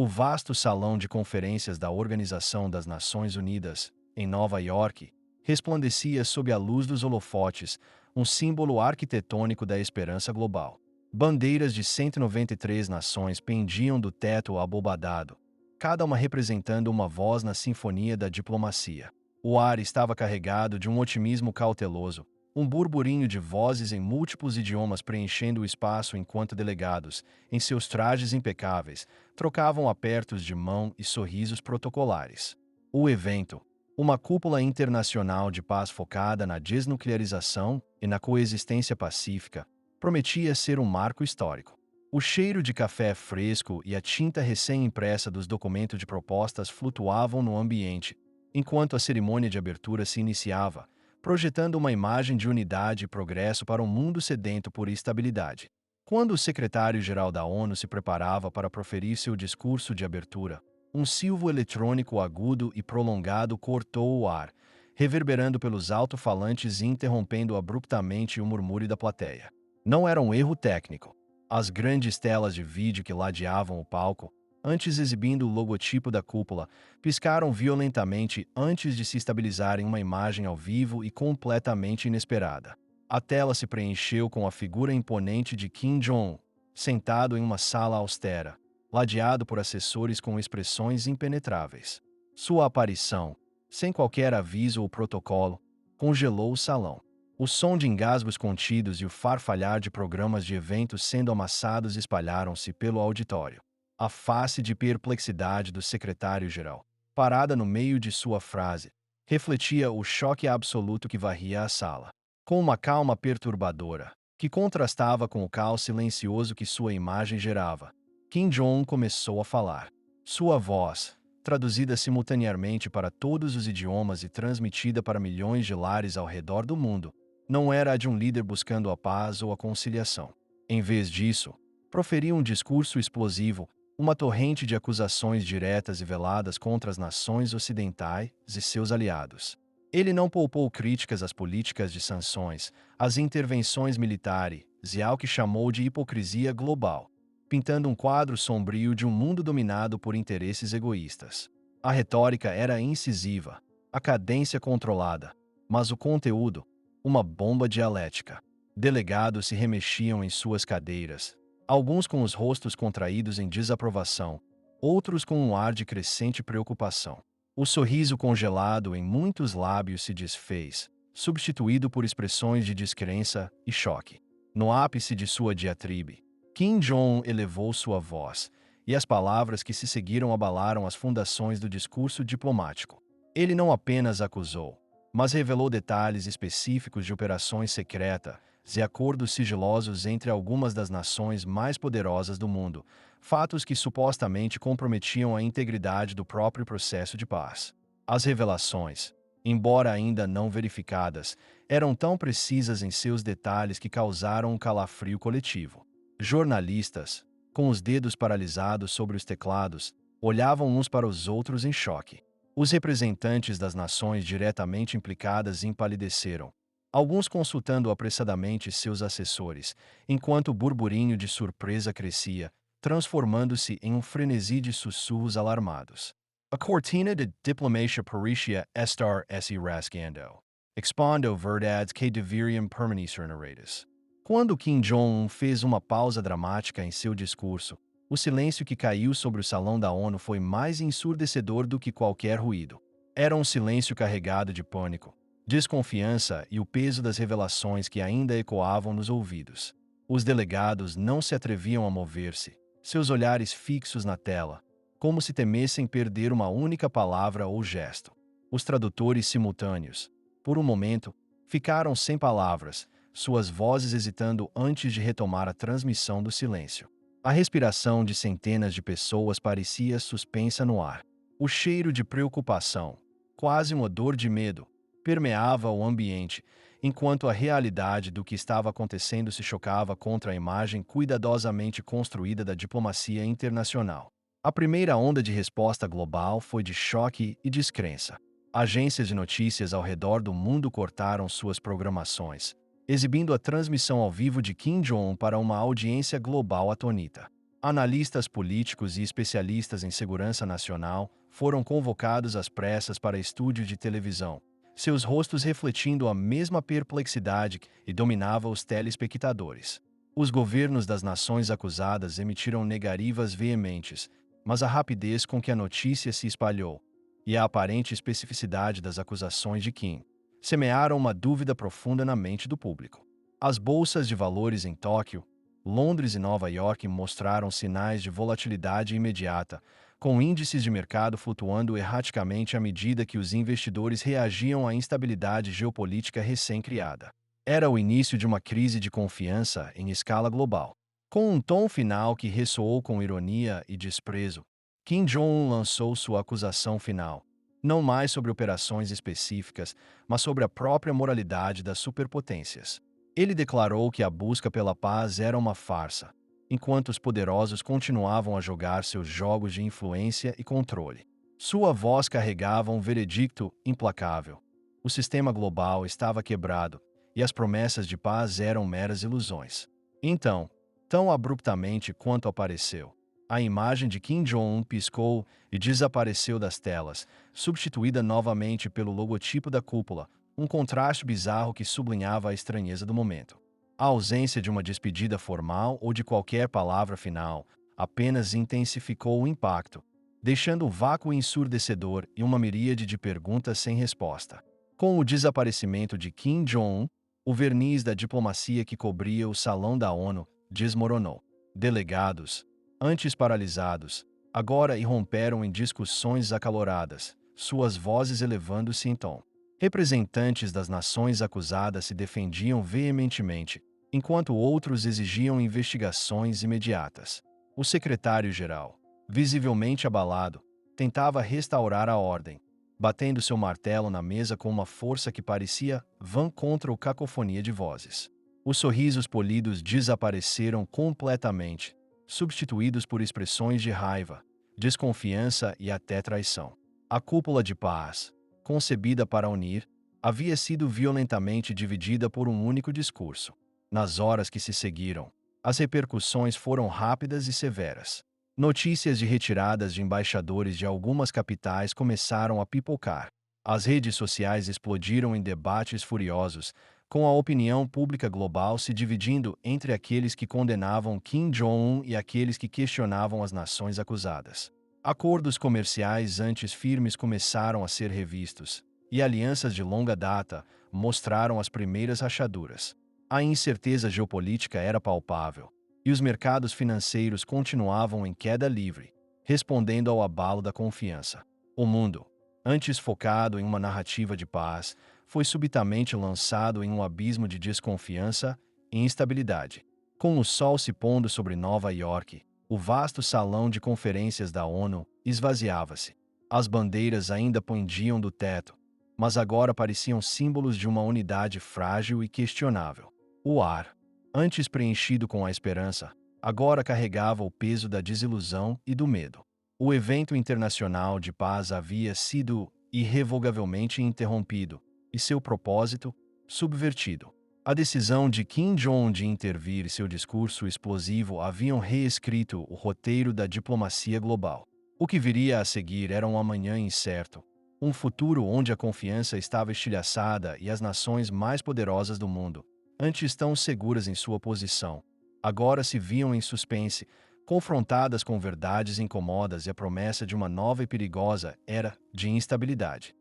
O vasto salão de conferências da Organização das Nações Unidas, em Nova York, resplandecia sob a luz dos holofotes, um símbolo arquitetônico da esperança global. Bandeiras de 193 nações pendiam do teto abobadado, cada uma representando uma voz na sinfonia da diplomacia. O ar estava carregado de um otimismo cauteloso, um burburinho de vozes em múltiplos idiomas preenchendo o espaço enquanto delegados, em seus trajes impecáveis, trocavam apertos de mão e sorrisos protocolares. O evento, uma cúpula internacional de paz focada na desnuclearização e na coexistência pacífica, prometia ser um marco histórico. O cheiro de café fresco e a tinta recém-impressa dos documentos de propostas flutuavam no ambiente, enquanto a cerimônia de abertura se iniciava, projetando uma imagem de unidade e progresso para um mundo sedento por estabilidade. Quando o secretário-geral da ONU se preparava para proferir seu discurso de abertura, um silvo eletrônico agudo e prolongado cortou o ar, reverberando pelos alto-falantes e interrompendo abruptamente o murmúrio da plateia. Não era um erro técnico. As grandes telas de vídeo que ladeavam o palco, antes exibindo o logotipo da cúpula, piscaram violentamente antes de se estabilizarem uma imagem ao vivo e completamente inesperada. A tela se preencheu com a figura imponente de Kim Jong-un, sentado em uma sala austera, ladeado por assessores com expressões impenetráveis. Sua aparição, sem qualquer aviso ou protocolo, congelou o salão. O som de engasgos contidos e o farfalhar de programas de eventos sendo amassados espalharam-se pelo auditório. A face de perplexidade do secretário-geral, parada no meio de sua frase, refletia o choque absoluto que varria a sala. Com uma calma perturbadora, que contrastava com o caos silencioso que sua imagem gerava, Kim Jong-un começou a falar. Sua voz, traduzida simultaneamente para todos os idiomas e transmitida para milhões de lares ao redor do mundo, não era a de um líder buscando a paz ou a conciliação. Em vez disso, proferia um discurso explosivo, uma torrente de acusações diretas e veladas contra as nações ocidentais e seus aliados. Ele não poupou críticas às políticas de sanções, às intervenções militares e ao que chamou de hipocrisia global, pintando um quadro sombrio de um mundo dominado por interesses egoístas. A retórica era incisiva, a cadência controlada, mas o conteúdo, uma bomba dialética. Delegados se remexiam em suas cadeiras, alguns com os rostos contraídos em desaprovação, outros com um ar de crescente preocupação. O sorriso congelado em muitos lábios se desfez, substituído por expressões de descrença e choque. No ápice de sua diatribe, Kim Jong-un elevou sua voz, e as palavras que se seguiram abalaram as fundações do discurso diplomático. Ele não apenas acusou, mas revelou detalhes específicos de operações secretas e acordos sigilosos entre algumas das nações mais poderosas do mundo, fatos que supostamente comprometiam a integridade do próprio processo de paz. As revelações, embora ainda não verificadas, eram tão precisas em seus detalhes que causaram um calafrio coletivo. Jornalistas, com os dedos paralisados sobre os teclados, olhavam uns para os outros em choque. Os representantes das nações diretamente implicadas empalideceram, alguns consultando apressadamente seus assessores, enquanto o burburinho de surpresa crescia, transformando-se em um frenesi de sussurros alarmados. A cortina de diplomacia parecia estar se rasgando, expondo verdades que deveriam permanecer narradas. Quando Kim Jong-un fez uma pausa dramática em seu discurso, o silêncio que caiu sobre o salão da ONU foi mais ensurdecedor do que qualquer ruído. Era um silêncio carregado de pânico, desconfiança e o peso das revelações que ainda ecoavam nos ouvidos. Os delegados não se atreviam a mover-se, seus olhares fixos na tela, como se temessem perder uma única palavra ou gesto. Os tradutores simultâneos, por um momento, ficaram sem palavras, suas vozes hesitando antes de retomar a transmissão do silêncio. A respiração de centenas de pessoas parecia suspensa no ar. O cheiro de preocupação, quase um odor de medo, permeava o ambiente, enquanto a realidade do que estava acontecendo se chocava contra a imagem cuidadosamente construída da diplomacia internacional. A primeira onda de resposta global foi de choque e descrença. Agências de notícias ao redor do mundo cortaram suas programações, exibindo a transmissão ao vivo de Kim Jong-un para uma audiência global atônita. Analistas políticos e especialistas em segurança nacional foram convocados às pressas para estúdios de televisão, seus rostos refletindo a mesma perplexidade que dominava os telespectadores. Os governos das nações acusadas emitiram negativas veementes, mas a rapidez com que a notícia se espalhou e a aparente especificidade das acusações de Kim semearam uma dúvida profunda na mente do público. As bolsas de valores em Tóquio, Londres e Nova York mostraram sinais de volatilidade imediata, com índices de mercado flutuando erraticamente à medida que os investidores reagiam à instabilidade geopolítica recém-criada. Era o início de uma crise de confiança em escala global. Com um tom final que ressoou com ironia e desprezo, Kim Jong-un lançou sua acusação final, não mais sobre operações específicas, mas sobre a própria moralidade das superpotências. Ele declarou que a busca pela paz era uma farsa, enquanto os poderosos continuavam a jogar seus jogos de influência e controle. Sua voz carregava um veredicto implacável. O sistema global estava quebrado, e as promessas de paz eram meras ilusões. Então, tão abruptamente quanto apareceu, a imagem de Kim Jong-un piscou e desapareceu das telas, substituída novamente pelo logotipo da cúpula, um contraste bizarro que sublinhava a estranheza do momento. A ausência de uma despedida formal ou de qualquer palavra final apenas intensificou o impacto, deixando um vácuo ensurdecedor e uma miríade de perguntas sem resposta. Com o desaparecimento de Kim Jong-un, o verniz da diplomacia que cobria o salão da ONU desmoronou. Delegados, antes paralisados, agora irromperam em discussões acaloradas, suas vozes elevando-se em tom. Representantes das nações acusadas se defendiam veementemente, enquanto outros exigiam investigações imediatas. O secretário-geral, visivelmente abalado, tentava restaurar a ordem, batendo seu martelo na mesa com uma força que parecia vã contra a cacofonia de vozes. Os sorrisos polidos desapareceram completamente, substituídos por expressões de raiva, desconfiança e até traição. A cúpula de paz, concebida para unir, havia sido violentamente dividida por um único discurso. Nas horas que se seguiram, as repercussões foram rápidas e severas. Notícias de retiradas de embaixadores de algumas capitais começaram a pipocar. As redes sociais explodiram em debates furiosos, com a opinião pública global se dividindo entre aqueles que condenavam Kim Jong-un e aqueles que questionavam as nações acusadas. Acordos comerciais antes firmes começaram a ser revistos, e alianças de longa data mostraram as primeiras rachaduras. A incerteza geopolítica era palpável, e os mercados financeiros continuavam em queda livre, respondendo ao abalo da confiança. O mundo, antes focado em uma narrativa de paz, foi subitamente lançado em um abismo de desconfiança e instabilidade. Com o sol se pondo sobre Nova York, o vasto salão de conferências da ONU esvaziava-se. As bandeiras ainda pendiam do teto, mas agora pareciam símbolos de uma unidade frágil e questionável. O ar, antes preenchido com a esperança, agora carregava o peso da desilusão e do medo. O evento internacional de paz havia sido irrevogavelmente interrompido, e seu propósito, subvertido. A decisão de Kim Jong de intervir e seu discurso explosivo haviam reescrito o roteiro da diplomacia global. O que viria a seguir era um amanhã incerto, um futuro onde a confiança estava estilhaçada e as nações mais poderosas do mundo, antes tão seguras em sua posição, agora se viam em suspense, confrontadas com verdades incômodas e a promessa de uma nova e perigosa era de instabilidade.